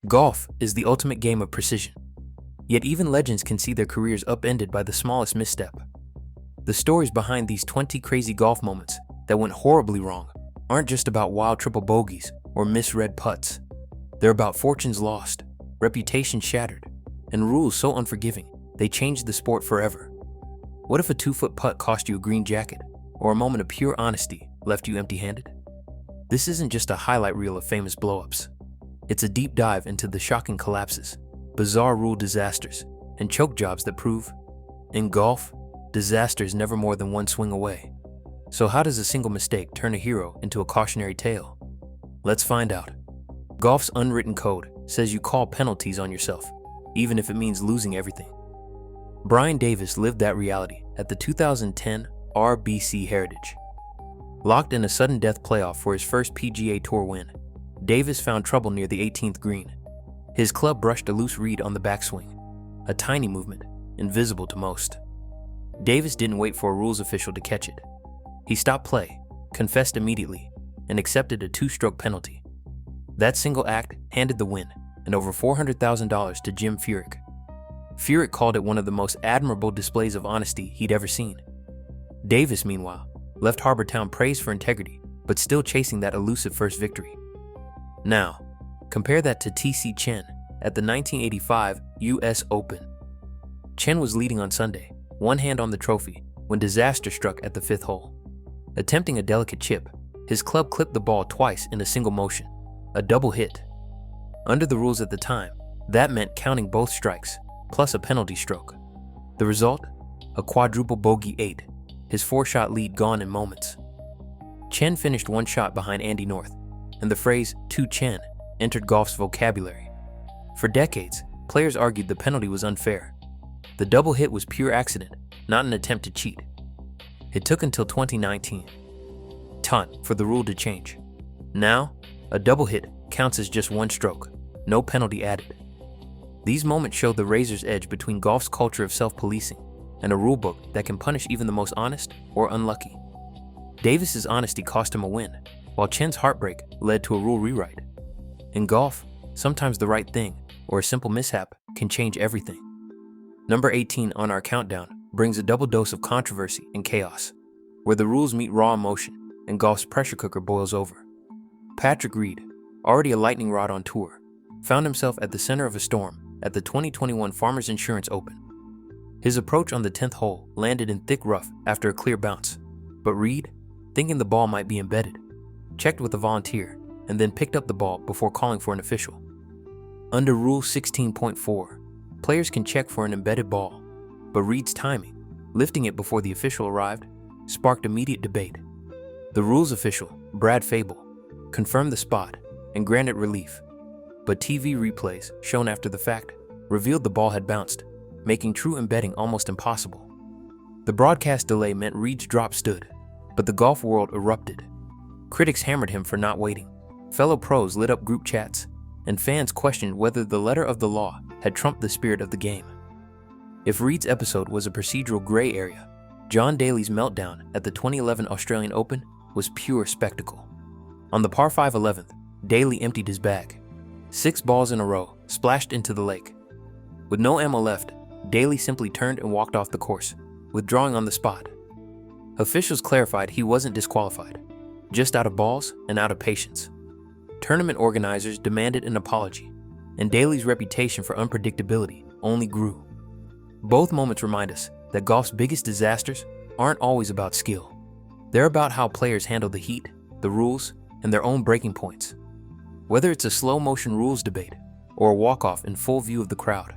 Golf is the ultimate game of precision, yet even legends can see their careers upended by the smallest misstep. The stories behind these 20 crazy golf moments that went horribly wrong aren't just about wild triple bogeys or misread putts. They're about fortunes lost, reputation shattered, and rules so unforgiving they changed the sport forever. What if a 2-foot putt cost you a green jacket, or a moment of pure honesty left you empty-handed? This isn't just a highlight reel of famous blow-ups. It's a deep dive into the shocking collapses, bizarre rule disasters, and choke jobs that prove, in golf, disaster is never more than one swing away. So how does a single mistake turn a hero into a cautionary tale? Let's find out. Golf's unwritten code says you call penalties on yourself, even if it means losing everything. Brian Davis lived that reality at the 2010 RBC Heritage. Locked in a sudden death playoff for his first PGA Tour win, Davis found trouble near the 18th green. His club brushed a loose reed on the backswing, a tiny movement, invisible to most. Davis didn't wait for a rules official to catch it. He stopped play, confessed immediately, and accepted a 2-stroke penalty. That single act handed the win and over $400,000 to Jim Furyk. Furyk called it one of the most admirable displays of honesty he'd ever seen. Davis, meanwhile, left Harbor Town praised for integrity, but still chasing that elusive first victory. Now, compare that to T.C. Chen at the 1985 U.S. Open. Chen was leading on Sunday, one hand on the trophy, when disaster struck at the 5th hole. Attempting a delicate chip, his club clipped the ball twice in a single motion, a double hit. Under the rules at the time, that meant counting both strikes, plus a penalty stroke. The result? A quadruple bogey 8, his 4-shot lead gone in moments. Chen finished 1 shot behind Andy North, and the phrase "to Chen" entered golf's vocabulary. For decades, players argued the penalty was unfair. The double hit was pure accident, not an attempt to cheat. It took until 2019 for the rule to change. Now, a double hit counts as just 1 stroke, no penalty added. These moments show the razor's edge between golf's culture of self-policing and a rulebook that can punish even the most honest or unlucky. Davis's honesty cost him a win, while Chen's heartbreak led to a rule rewrite. In golf, sometimes the right thing, or a simple mishap, can change everything. Number 18 on our countdown brings a double dose of controversy and chaos, where the rules meet raw emotion and golf's pressure cooker boils over. Patrick Reed, already a lightning rod on tour, found himself at the center of a storm at the 2021 Farmers Insurance Open. His approach on the 10th hole landed in thick rough after a clear bounce, but Reed, thinking the ball might be embedded, checked with a volunteer and then picked up the ball before calling for an official. Under Rule 16.4, players can check for an embedded ball, but Reed's timing, lifting it before the official arrived, sparked immediate debate. The rules official, Brad Fable, confirmed the spot and granted relief, but TV replays shown after the fact revealed the ball had bounced, making true embedding almost impossible. The broadcast delay meant Reed's drop stood, but the golf world erupted. Critics hammered him for not waiting, fellow pros lit up group chats, and fans questioned whether the letter of the law had trumped the spirit of the game. If Reed's episode was a procedural gray area, John Daly's meltdown at the 2011 Australian Open was pure spectacle. On the par 5 11th, Daly emptied his bag. 6 balls in a row splashed into the lake. With no ammo left, Daly simply turned and walked off the course, withdrawing on the spot. Officials clarified he wasn't disqualified, just out of balls and out of patience. Tournament organizers demanded an apology, and Daly's reputation for unpredictability only grew. Both moments remind us that golf's biggest disasters aren't always about skill. They're about how players handle the heat, the rules, and their own breaking points. Whether it's a slow-motion rules debate or a walk-off in full view of the crowd,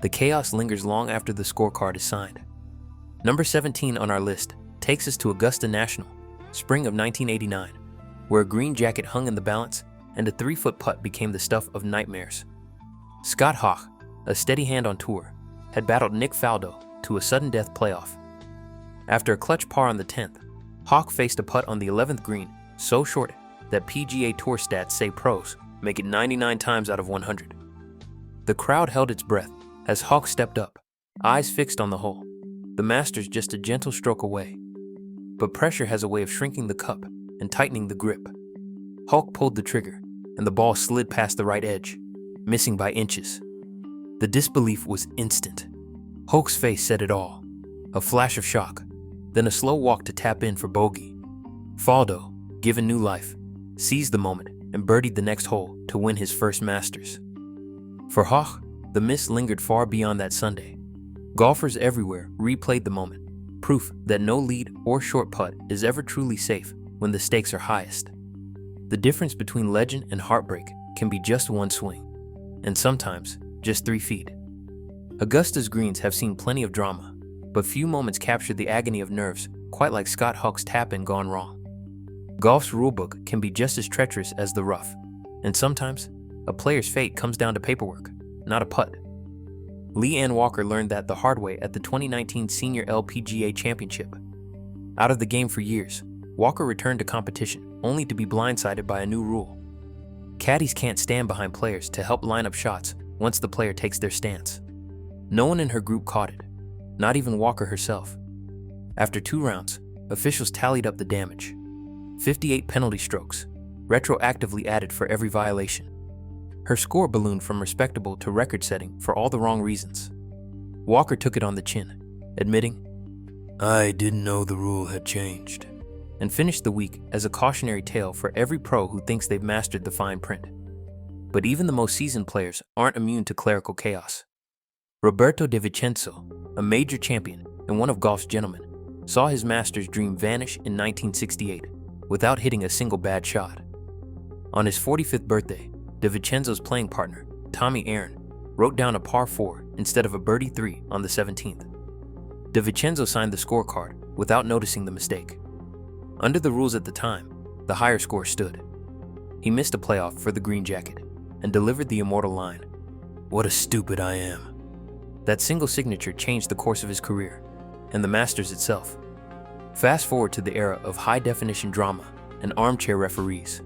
the chaos lingers long after the scorecard is signed. Number 17 on our list takes us to Augusta National, spring of 1989, where a green jacket hung in the balance and a 3-foot putt became the stuff of nightmares. Scott Hoch, a steady hand on tour, had battled Nick Faldo to a sudden death playoff. After a clutch par on the 10th, Hoch faced a putt on the 11th green so short that PGA Tour stats say pros make it 99 times out of 100. The crowd held its breath as Hoch stepped up, eyes fixed on the hole, the Masters just a gentle stroke away. But pressure has a way of shrinking the cup and tightening the grip. Hoch pulled the trigger, and the ball slid past the right edge. missing by inches. The disbelief was instant. Hoke's face said it all. A flash of shock, then a slow walk to tap in for bogey. Faldo, given new life, seized the moment and birdied the next hole to win his first Masters. For Hoch, the miss lingered far beyond that Sunday. Golfers everywhere replayed the moment, proof that no lead or short putt is ever truly safe when the stakes are highest. The difference between legend and heartbreak can be just one swing, and sometimes just 3 feet. Augusta's greens have seen plenty of drama, but few moments captured the agony of nerves quite like Scott Hoch's tap-in gone wrong. Golf's rulebook can be just as treacherous as the rough, and sometimes a player's fate comes down to paperwork, not a putt. Leanne Walker learned that the hard way at the 2019 Senior LPGA Championship. Out of the game for years, Walker returned to competition only to be blindsided by a new rule. Caddies can't stand behind players to help line up shots once the player takes their stance. No one in her group caught it, not even Walker herself. After 2 rounds, officials tallied up the damage. 58 penalty strokes, retroactively added for every violation. Her score ballooned from respectable to record-setting for all the wrong reasons. Walker took it on the chin, admitting, "I didn't know the rule had changed," and finished the week as a cautionary tale for every pro who thinks they've mastered the fine print. But even the most seasoned players aren't immune to clerical chaos. Roberto De Vicenzo, a major champion and one of golf's gentlemen, saw his Masters dream vanish in 1968 without hitting a single bad shot. On his 45th birthday, De Vicenzo's playing partner, Tommy Aaron, wrote down a par 4 instead of a birdie 3 on the 17th. De Vicenzo signed the scorecard without noticing the mistake. Under the rules at the time, the higher score stood. He missed a playoff for the green jacket and delivered the immortal line, "What a stupid I am." That single signature changed the course of his career and the Masters itself. Fast forward to the era of high-definition drama and armchair referees.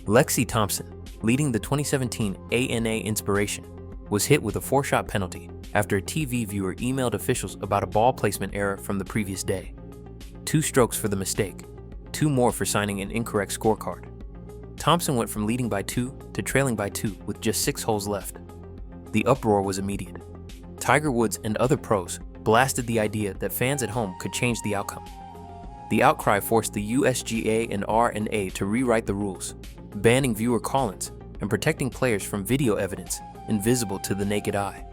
Lexi Thompson, leading the 2017 ANA Inspiration, was hit with a 4-shot penalty after a TV viewer emailed officials about a ball placement error from the previous day. 2 strokes for the mistake, 2 more for signing an incorrect scorecard. Thompson went from leading by 2 to trailing by 2 with just 6 holes left. The uproar was immediate. Tiger Woods and other pros blasted the idea that fans at home could change the outcome. The outcry forced the USGA and R&A to rewrite the rules, banning viewer call-ins and protecting players from video evidence invisible to the naked eye.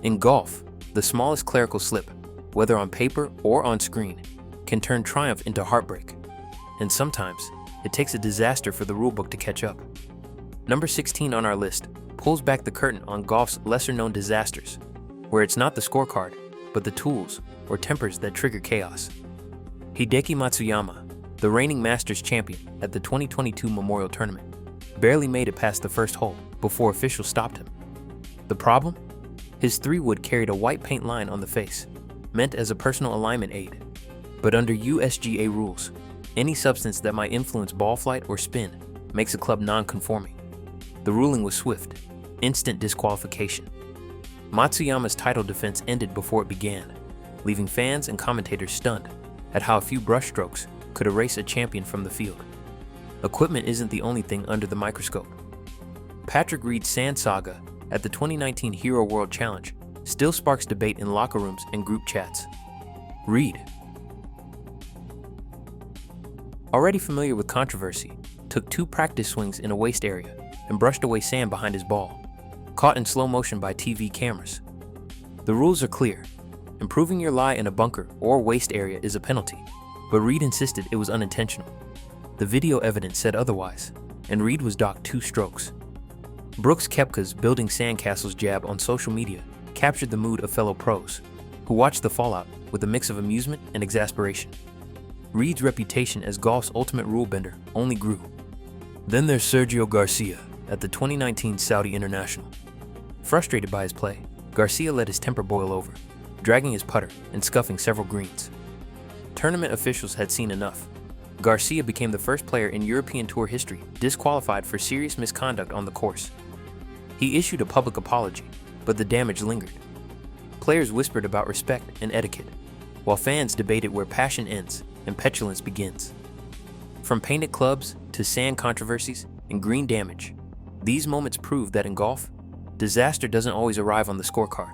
In golf, the smallest clerical slip, whether on paper or on screen, can turn triumph into heartbreak. And sometimes, it takes a disaster for the rulebook to catch up. Number 16 on our list pulls back the curtain on golf's lesser-known disasters, where it's not the scorecard, but the tools or tempers that trigger chaos. Hideki Matsuyama, the reigning Masters champion at the 2022 Memorial Tournament, barely made it past the first hole before officials stopped him. The problem? His 3-wood carried a white paint line on the face, meant as a personal alignment aid. But under USGA rules, any substance that might influence ball flight or spin makes a club non-conforming. The ruling was swift, instant disqualification. Matsuyama's title defense ended before it began, leaving fans and commentators stunned at how a few brushstrokes could erase a champion from the field. Equipment isn't the only thing under the microscope. Patrick Reed's sand saga at the 2019 Hero World Challenge still sparks debate in locker rooms and group chats. Reed, already familiar with controversy, took 2 practice swings in a waste area and brushed away sand behind his ball, caught in slow motion by TV cameras. The rules are clear. Improving your lie in a bunker or waste area is a penalty, but Reed insisted it was unintentional. The video evidence said otherwise, and Reed was docked 2 strokes. Brooks Koepka's building sandcastles jab on social media captured the mood of fellow pros, who watched the fallout with a mix of amusement and exasperation. Reed's reputation as golf's ultimate rule bender only grew. Then there's Sergio Garcia at the 2019 Saudi International. Frustrated by his play, Garcia let his temper boil over, dragging his putter and scuffing several greens. Tournament officials had seen enough. Garcia became the first player in European Tour history disqualified for serious misconduct on the course. He issued a public apology, but the damage lingered. Players whispered about respect and etiquette, while fans debated where passion ends and petulance begins. From painted clubs to sand controversies and green damage, these moments prove that in golf, disaster doesn't always arrive on the scorecard.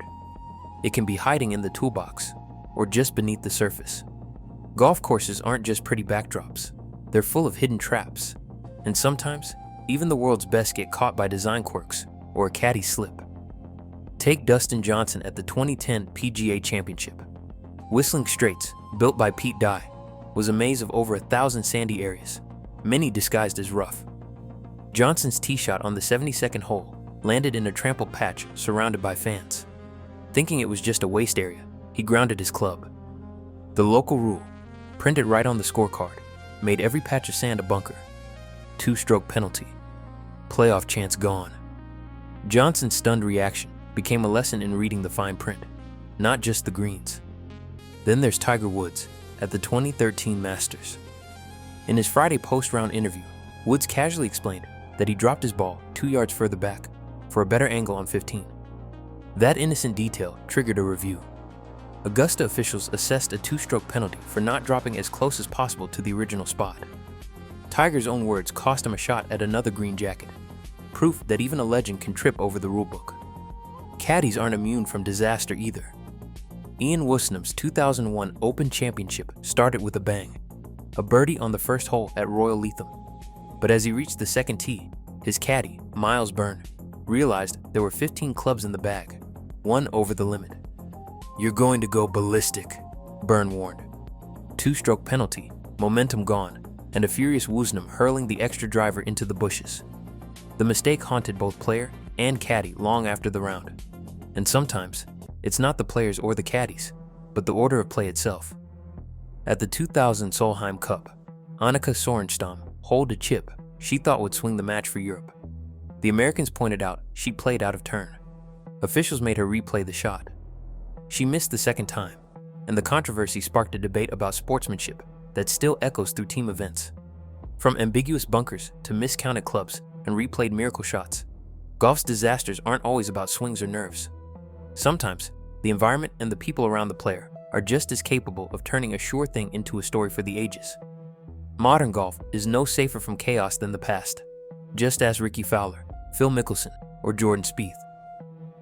It can be hiding in the toolbox or just beneath the surface. Golf courses aren't just pretty backdrops. They're full of hidden traps. And sometimes, even the world's best get caught by design quirks or a caddy slip. Take Dustin Johnson at the 2010 PGA Championship. Whistling Straits, built by Pete Dye, was a maze of over 1,000 sandy areas, many disguised as rough. Johnson's tee shot on the 72nd hole landed in a trampled patch surrounded by fans. Thinking it was just a waste area, he grounded his club. The local rule, printed right on the scorecard, made every patch of sand a bunker. 2-stroke penalty. Playoff chance gone. Johnson's stunned reaction became a lesson in reading the fine print, not just the greens. Then there's Tiger Woods at the 2013 Masters. In his Friday post-round interview, Woods casually explained that he dropped his ball 2 yards further back for a better angle on 15. That innocent detail triggered a review. Augusta officials assessed a 2-stroke penalty for not dropping as close as possible to the original spot. Tiger's own words cost him a shot at another green jacket, proof that even a legend can trip over the rulebook. Caddies aren't immune from disaster either. Ian Woosnam's 2001 Open Championship started with a bang, a birdie on the first hole at Royal Lytham. But as he reached the second tee, his caddy, Miles Byrne, realized there were 15 clubs in the bag, one over the limit. "You're going to go ballistic," Byrne warned. 2-stroke penalty, momentum gone, and a furious Woosnam hurling the extra driver into the bushes. The mistake haunted both player and caddy long after the round. And sometimes, it's not the players or the caddies, but the order of play itself. At the 2000 Solheim Cup, Annika Sorenstam holed a chip she thought would swing the match for Europe. The Americans pointed out she played out of turn. Officials made her replay the shot. She missed the second time, and the controversy sparked a debate about sportsmanship that still echoes through team events. From ambiguous bunkers to miscounted clubs and replayed miracle shots, golf's disasters aren't always about swings or nerves. Sometimes, the environment and the people around the player are just as capable of turning a sure thing into a story for the ages. Modern golf is no safer from chaos than the past. Just ask Rickie Fowler, Phil Mickelson, or Jordan Spieth.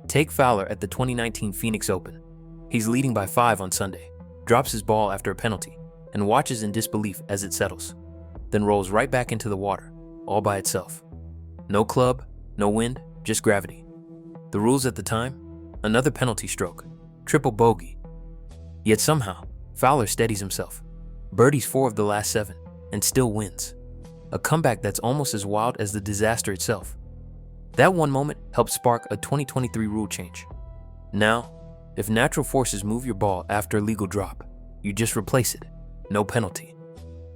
Take Fowler at the 2019 Phoenix Open. He's leading by 5 on Sunday, drops his ball after a penalty, and watches in disbelief as it settles, then rolls right back into the water, all by itself. No club, no wind, just gravity. The rules at the time? Another penalty stroke, triple bogey. Yet somehow, Fowler steadies himself, birdies 4 of the last 7, and still wins. A comeback that's almost as wild as the disaster itself. That one moment helped spark a 2023 rule change. Now, if natural forces move your ball after a legal drop, you just replace it, no penalty.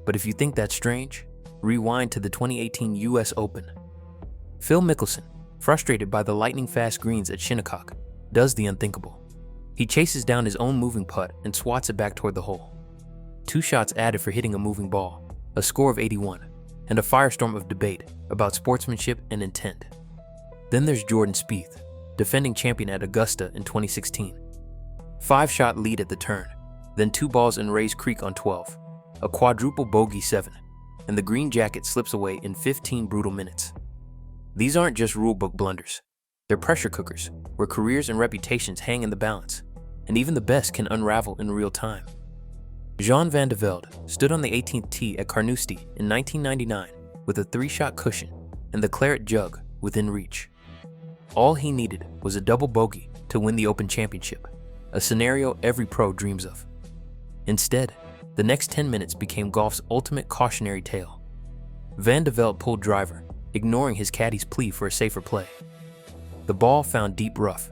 But if you think that's strange, rewind to the 2018 US Open. Phil Mickelson, frustrated by the lightning-fast greens at Shinnecock, does the unthinkable. He chases down his own moving putt and swats it back toward the hole. 2 shots added for hitting a moving ball, a score of 81, and a firestorm of debate about sportsmanship and intent. Then there's Jordan Spieth, defending champion at Augusta in 2016. 5-shot lead at the turn, then 2 balls in Rays Creek on 12, a quadruple bogey 7, and the green jacket slips away in 15 brutal minutes. These aren't just rulebook blunders. They're pressure cookers, where careers and reputations hang in the balance, and even the best can unravel in real time. Jean van de Velde stood on the 18th tee at Carnoustie in 1999 with a 3-shot cushion and the claret jug within reach. All he needed was a double bogey to win the Open Championship, a scenario every pro dreams of. Instead, the next 10 minutes became golf's ultimate cautionary tale. Van de Velde pulled driver, ignoring his caddy's plea for a safer play. The ball found deep rough.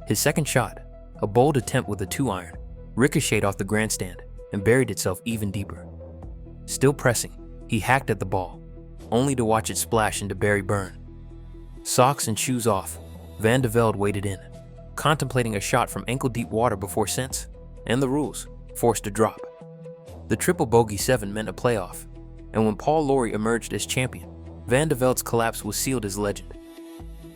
His second shot, a bold attempt with a 2-iron, ricocheted off the grandstand and buried itself even deeper. Still pressing, he hacked at the ball, only to watch it splash into Barry Byrne. Socks and shoes off, Van de Velde waded in, contemplating a shot from ankle-deep water before sense, and the rules, forced to drop. The triple bogey 7 meant a playoff, and when Paul Lawrie emerged as champion, Van de Velde's collapse was sealed as legend.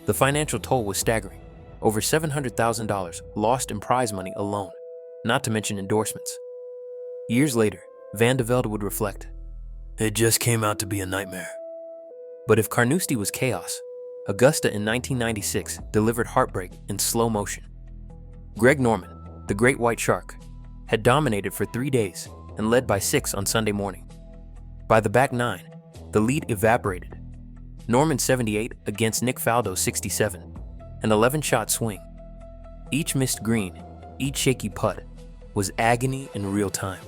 The financial toll was staggering, over $700,000 lost in prize money alone, not to mention endorsements. Years later, Van de Velde would reflect, "It just came out to be a nightmare." But if Carnoustie was chaos, Augusta in 1996 delivered heartbreak in slow motion. Greg Norman, the Great White Shark, had dominated for 3 days and led by 6 on Sunday morning. By the back 9, the lead evaporated. Norman's 78 against Nick Faldo's 67, an 11-shot swing. Each missed green, each shaky putt, was agony in real time.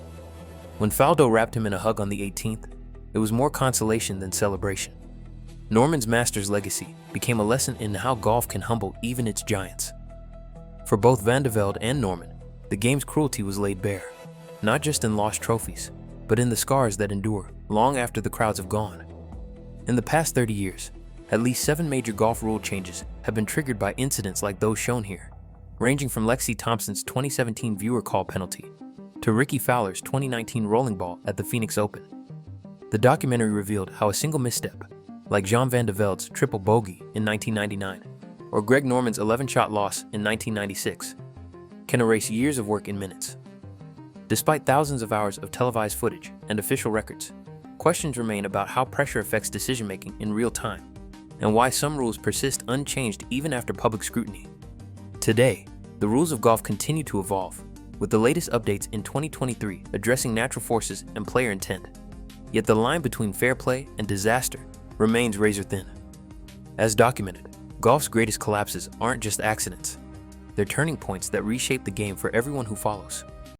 When Faldo wrapped him in a hug on the 18th, it was more consolation than celebration. Norman's Masters legacy became a lesson in how golf can humble even its giants. For both Van de Velde and Norman, the game's cruelty was laid bare, not just in lost trophies, but in the scars that endure long after the crowds have gone. In the past 30 years, at least 7 major golf rule changes have been triggered by incidents like those shown here, ranging from Lexi Thompson's 2017 viewer call penalty to Rickie Fowler's 2019 rolling ball at the Phoenix Open. The documentary revealed how a single misstep, like Jean Van de Velde's triple bogey in 1999 or Greg Norman's 11-shot loss in 1996, can erase years of work in minutes. Despite thousands of hours of televised footage and official records, questions remain about how pressure affects decision-making in real time and why some rules persist unchanged even after public scrutiny. Today, the rules of golf continue to evolve, with the latest updates in 2023 addressing natural forces and player intent. Yet the line between fair play and disaster remains razor-thin. As documented, golf's greatest collapses aren't just accidents. They're turning points that reshape the game for everyone who follows.